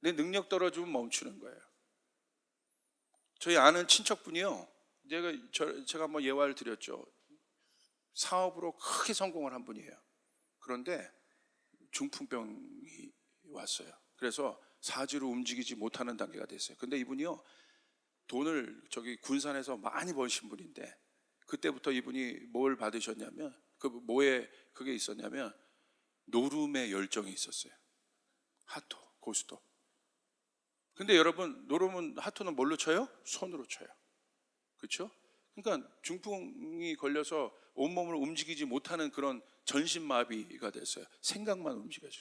내 능력 떨어지면 멈추는 거예요. 저희 아는 친척분이요, 제가 한번 예화를 드렸죠. 사업으로 크게 성공을 한 분이에요. 그런데 중풍병이 왔어요. 그래서 사지로 움직이지 못하는 단계가 됐어요. 근데 이분이요, 돈을 저기 군산에서 많이 버신 분인데, 그때부터 이분이 뭘 받으셨냐면, 뭐에 그게 있었냐면 노름의 열정이 있었어요. 하토, 고스톱. 근데 여러분, 노름은, 하토는 뭘로 쳐요? 손으로 쳐요. 그렇죠? 그러니까 중풍이 걸려서 온몸을 움직이지 못하는 그런 전신마비가 됐어요. 생각만 움직여줘.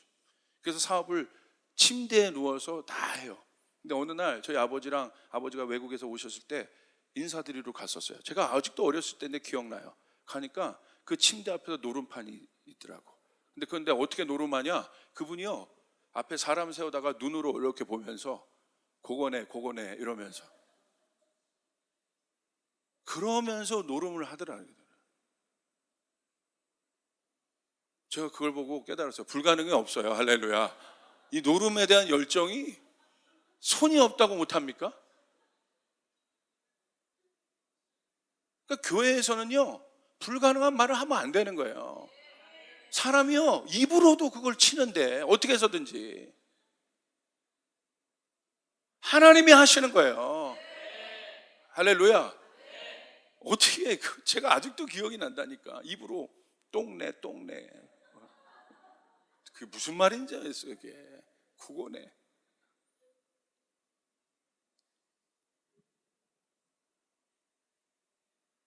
그래서 사업을 침대에 누워서 다 해요. 근데 어느 날 저희 아버지가 외국에서 오셨을 때 인사드리러 갔었어요. 제가 아직도 어렸을 때인데 기억나요. 가니까 그 침대 앞에서 노름판이 있더라고. 근데 어떻게 노름하냐? 그분이요, 앞에 사람 세우다가 눈으로 이렇게 보면서 고거네 이러면서, 그러면서 노름을 하더라고요. 제가 그걸 보고 깨달았어요. 불가능이 없어요. 할렐루야. 이 노름에 대한 열정이 손이 없다고 못합니까? 그러니까 교회에서는요, 불가능한 말을 하면 안 되는 거예요. 사람이요, 입으로도 그걸 치는데 어떻게 해서든지 하나님이 하시는 거예요. 할렐루야. 어떻게, 제가 아직도 기억이 난다니까. 입으로 똥내 그게 무슨 말인지 알겠어요. 그게 국어네.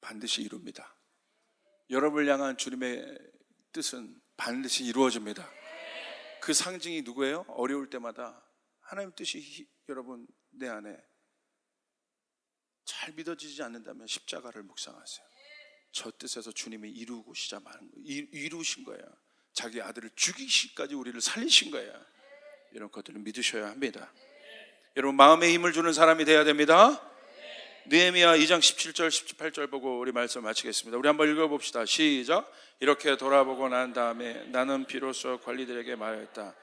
반드시 이룹니다. 여러분을 향한 주님의 뜻은 반드시 이루어집니다. 그 상징이 누구예요? 어려울 때마다 하나님 뜻이 여러분 내 안에 잘 믿어지지 않는다면 십자가를 묵상하세요. 저 뜻에서 주님이 이루신 거예요. 자기 아들을 죽이시기까지 우리를 살리신 거예요. 이런 것들을 믿으셔야 합니다. 여러분, 마음에 힘을 주는 사람이 되어야 됩니다. 느헤미야 2장 17절 18절 보고 우리 말씀 마치겠습니다. 우리 한번 읽어봅시다. 시작. 이렇게 돌아보고 난 다음에 나는 비로소 관리들에게 말했다.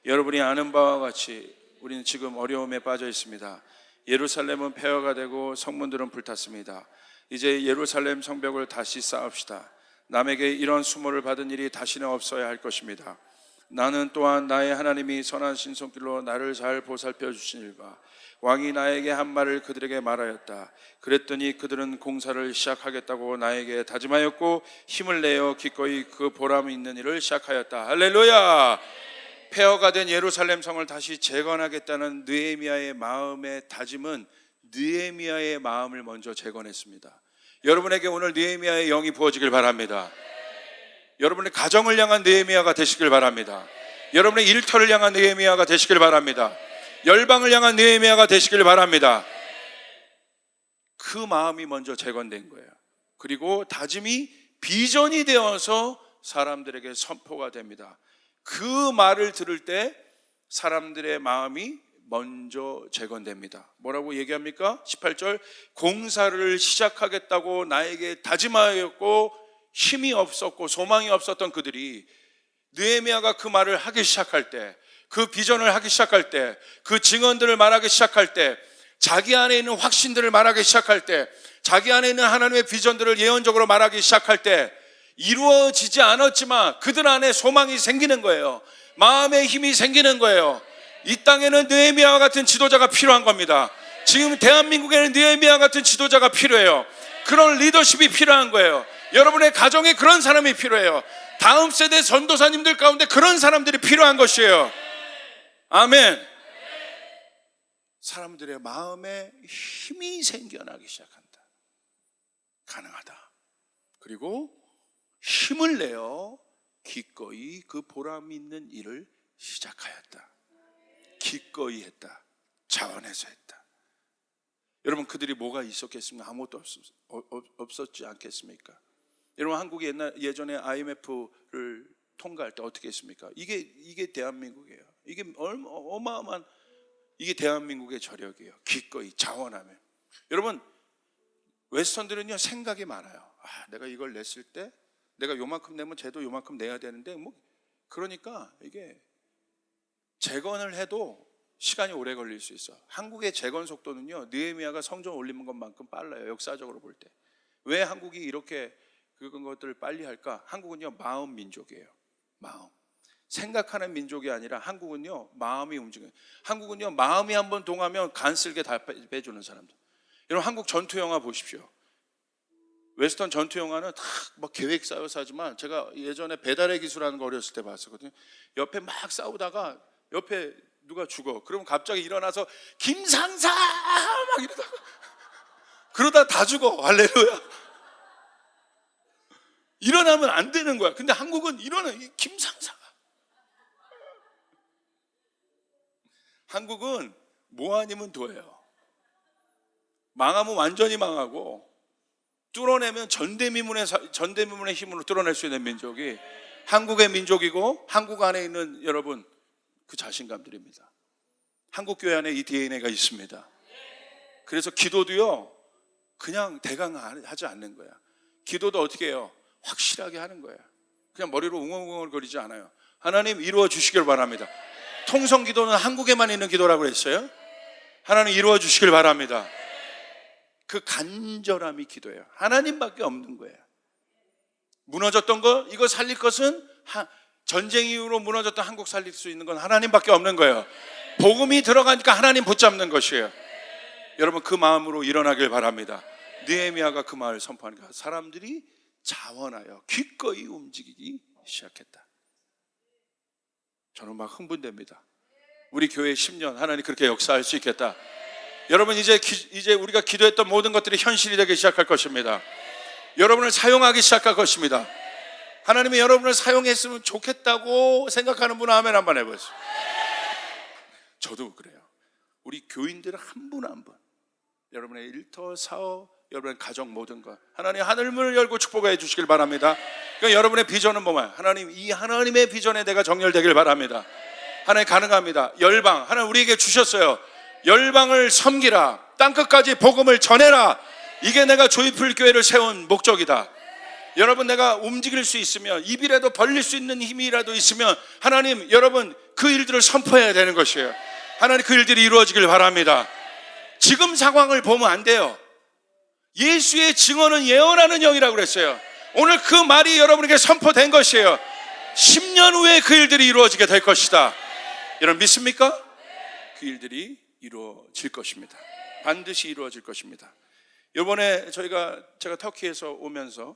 여러분이 아는 바와 같이 우리는 지금 어려움에 빠져 있습니다. 예루살렘은 폐허가 되고 성문들은 불탔습니다. 이제 예루살렘 성벽을 다시 쌓읍시다. 남에게 이런 수모를 받은 일이 다시는 없어야 할 것입니다. 나는 또한 나의 하나님이 선하신 손길로 나를 잘 보살펴 주시니까 왕이 나에게 한 말을 그들에게 말하였다. 그랬더니 그들은 공사를 시작하겠다고 나에게 다짐하였고 힘을 내어 기꺼이 그 보람 있는 일을 시작하였다. 할렐루야. 폐허가 된 예루살렘 성을 다시 재건하겠다는 느헤미야의 마음의 다짐은 느헤미야의 마음을 먼저 재건했습니다. 여러분에게 오늘 느헤미야의 영이 부어지길 바랍니다. 여러분의 가정을 향한 느헤미야가 되시길 바랍니다. 여러분의 일터를 향한 느헤미야가 되시길 바랍니다. 열방을 향한 느헤미야가 되시길 바랍니다. 그 마음이 먼저 재건된 거예요. 그리고 다짐이 비전이 되어서 사람들에게 선포가 됩니다. 그 말을 들을 때 사람들의 마음이 먼저 재건됩니다. 뭐라고 얘기합니까? 18절. 공사를 시작하겠다고 나에게 다짐하였고 힘이 없었고 소망이 없었던 그들이 느헤미야가 그 말을 하기 시작할 때, 그 비전을 하기 시작할 때, 그 증언들을 말하기 시작할 때, 자기 안에 있는 확신들을 말하기 시작할 때, 자기 안에 있는 하나님의 비전들을 예언적으로 말하기 시작할 때 이루어지지 않았지만 그들 안에 소망이 생기는 거예요. 마음의 힘이 생기는 거예요. 이 땅에는 느헤미야와 같은 지도자가 필요한 겁니다. 지금 대한민국에는 느헤미야 같은 지도자가 필요해요. 그런 리더십이 필요한 거예요. 여러분의 가정에 그런 사람이 필요해요. 다음 세대 전도사님들 가운데 그런 사람들이 필요한 것이에요. 아멘. 사람들의 마음에 힘이 생겨나기 시작한다. 가능하다. 그리고 힘을 내어 기꺼이 그 보람 있는 일을 시작하였다. 기꺼이 했다. 자원해서 했다. 여러분, 그들이 뭐가 있었겠습니까? 아무것도 없었지 않겠습니까? 여러분, 한국이 예전에 IMF를 통과할 때 어떻게 했습니까? 이게 대한민국이에요. 이게 어마어마한, 이게 대한민국의 저력이에요. 기꺼이 자원하며. 여러분, 웨스턴들은요 생각이 많아요. 내가 이걸 냈을 때 내가 요만큼 내면 쟤도 요만큼 내야 되는데 그러니까 이게 재건을 해도 시간이 오래 걸릴 수 있어. 한국의 재건 속도는요 느헤미야가 성전 올리는 것만큼 빨라요. 역사적으로 볼 때. 왜 한국이 이렇게 그런 것들을 빨리 할까? 한국은요 마음 민족이에요. 마음. 생각하는 민족이 아니라 한국은요 마음이 움직여요. 한국은요 마음이 한번 동하면 간쓸게 다 빼주는 사람들. 여러분, 한국 전투 영화 보십시오. 웨스턴 전투 영화는 다 막 계획 쌓여서 하지만 제가 예전에 배달의 기술하는 거 어렸을 때 봤었거든요. 옆에 막 싸우다가 옆에 누가 죽어. 그러면 갑자기 일어나서 김상사 막 이러다가 그러다 다 죽어. 할렐루야. 일어나면 안 되는 거야. 근데 한국은 일어나. 김상사가. 한국은 뭐 아니면 도예요. 망하면 완전히 망하고 뚫어내면 전대미문의 힘으로 뚫어낼 수 있는 민족이 한국의 민족이고 한국 안에 있는 여러분 그 자신감들입니다. 한국 교회 안에 이 DNA가 있습니다. 그래서 기도도요 그냥 대강 하지 않는 거야. 기도도 어떻게 해요? 확실하게 하는 거야. 그냥 머리로 웅얼웅얼거리지 않아요. 하나님 이루어 주시길 바랍니다. 통성 기도는 한국에만 있는 기도라고 했어요. 하나님 이루어 주시길 바랍니다. 그 간절함이 기도예요. 하나님밖에 없는 거예요. 무너졌던 거, 이거 살릴 것은 전쟁 이후로 무너졌던 한국 살릴 수 있는 건 하나님밖에 없는 거예요. 복음이 들어가니까 하나님 붙잡는 것이에요. 여러분, 그 마음으로 일어나길 바랍니다. 느헤미야가 그 마음을 선포하니까 사람들이 자원하여 기꺼이 움직이기 시작했다. 저는 막 흥분됩니다. 우리 교회 10년 하나님 그렇게 역사할 수 있겠다. 여러분, 이제 우리가 기도했던 모든 것들이 현실이 되기 시작할 것입니다. 여러분을 사용하기 시작할 것입니다. 하나님이 여러분을 사용했으면 좋겠다고 생각하는 분은 아멘 한번 해보세요. 저도 그래요. 우리 교인들 한 분 한 분, 여러분의 일터, 사업, 여러분의 가정 모든 것 하나님 하늘문을 열고 축복해 주시길 바랍니다. 그러니까 여러분의 비전은 뭐냐? 하나님, 이 하나님의 비전에 내가 정렬되길 바랍니다. 하나님 가능합니다. 열방 하나님 우리에게 주셨어요. 열방을 섬기라. 땅끝까지 복음을 전해라. 이게 내가 조이풀 교회를 세운 목적이다. 여러분, 내가 움직일 수 있으면, 입이라도 벌릴 수 있는 힘이라도 있으면 하나님, 여러분 그 일들을 선포해야 되는 것이에요. 하나님, 그 일들이 이루어지길 바랍니다. 지금 상황을 보면 안 돼요. 예수의 증언은 예언하는 영이라고 그랬어요. 오늘 그 말이 여러분에게 선포된 것이에요. 10년 후에 그 일들이 이루어지게 될 것이다. 여러분 믿습니까? 그 일들이 이루어질 것입니다. 반드시 이루어질 것입니다. 이번에 제가 터키에서 오면서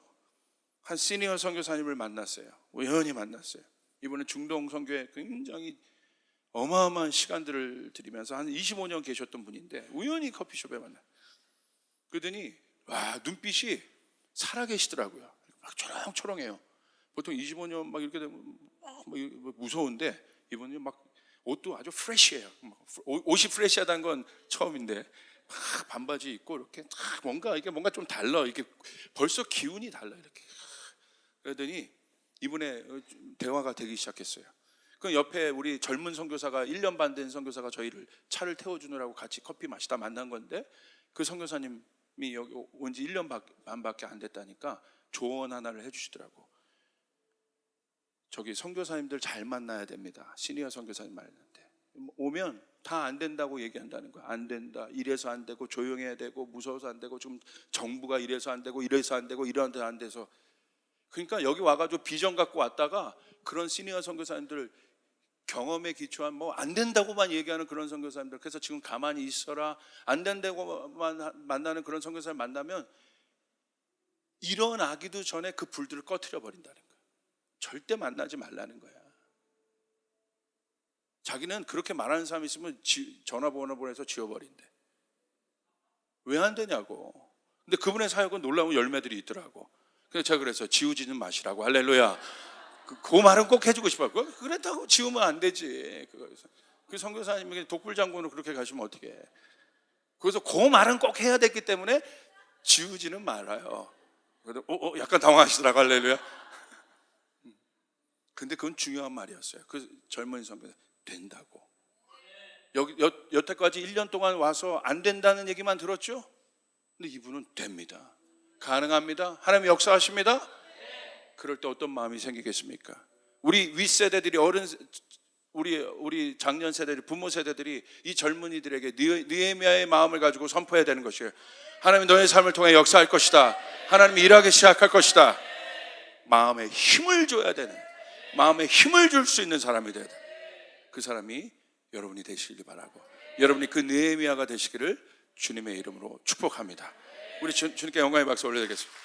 한 시니어 선교사님을 만났어요. 우연히 만났어요. 이번에 중동 선교에 굉장히 어마어마한 시간들을 들이면서 한 25년 계셨던 분인데 우연히 커피숍에 만나요. 그러더니 와, 눈빛이 살아계시더라고요. 막 초롱초롱해요. 보통 25년 막 이렇게 되면 무서운데 이분이 막 옷도 아주 프레시해요. 옷이 프레시하다는 건 처음인데 막 반바지 입고 이렇게 뭔가 좀 달라. 이렇게 벌써 기운이 달라 이렇게. 그러더니 이분의 대화가 되기 시작했어요. 그 옆에 우리 젊은 선교사가 1년 반 된 선교사가 저희를 차를 태워주느라고 같이 커피 마시다 만난 건데 그 선교사님이 여기 온 지 1년 반밖에 안 됐다니까 조언 하나를 해주시더라고. 저기 선교사님들 잘 만나야 됩니다. 시니어 선교사님 말했는데 오면 다 안 된다고 얘기한다는 거야. 안 된다. 이래서 안 되고 조용해야 되고 무서워서 안 되고 좀 정부가 이래서 안 되고 이래서 안 되고 이런 데 안 돼서. 그러니까 여기 와가지고 비전 갖고 왔다가 그런 시니어 선교사님들 경험에 기초한 뭐 안 된다고만 얘기하는 그런 선교사님들, 그래서 지금 가만히 있어라, 안 된다고만 만나는 그런 선교사를 만나면 일어나기도 전에 그 불들을 꺼트려 버린다는 거야. 절대 만나지 말라는 거야. 자기는 그렇게 말하는 사람이 있으면 전화번호 보내서 지워버린대. 왜 안 되냐고. 근데 그분의 사역은 놀라운 열매들이 있더라고. 그래서 제가 그래서 지우지는 마시라고. 할렐루야. 그 말은 꼭 해주고 싶어요. 그렇다고 지우면 안 되지. 그 선교사님에게 독불장군으로 그렇게 가시면 어떻게 해. 그래서 그 말은 꼭 해야 됐기 때문에 지우지는 말아요. 그래도 약간 당황하시더라고. 할렐루야. 근데 그건 중요한 말이었어요. 그 젊은 선교사 된다고. 여태까지 1년 동안 와서 안 된다는 얘기만 들었죠? 근데 이분은 됩니다. 가능합니다. 하나님이 역사하십니다. 그럴 때 어떤 마음이 생기겠습니까? 우리 윗세대들이 우리 장년 세대들, 부모 세대들이 이 젊은이들에게 느헤미야의 마음을 가지고 선포해야 되는 것이에요. 하나님이 너의 삶을 통해 역사할 것이다. 하나님이 일하기 시작할 것이다. 마음에 힘을 줘야 되는, 마음에 힘을 줄 수 있는 사람이 돼야 돼. 그 사람이 여러분이 되시길 바라고, 여러분이 그 느헤미야가 되시기를 주님의 이름으로 축복합니다. 우리 주님께 영광의 박수 올려드리겠습니다.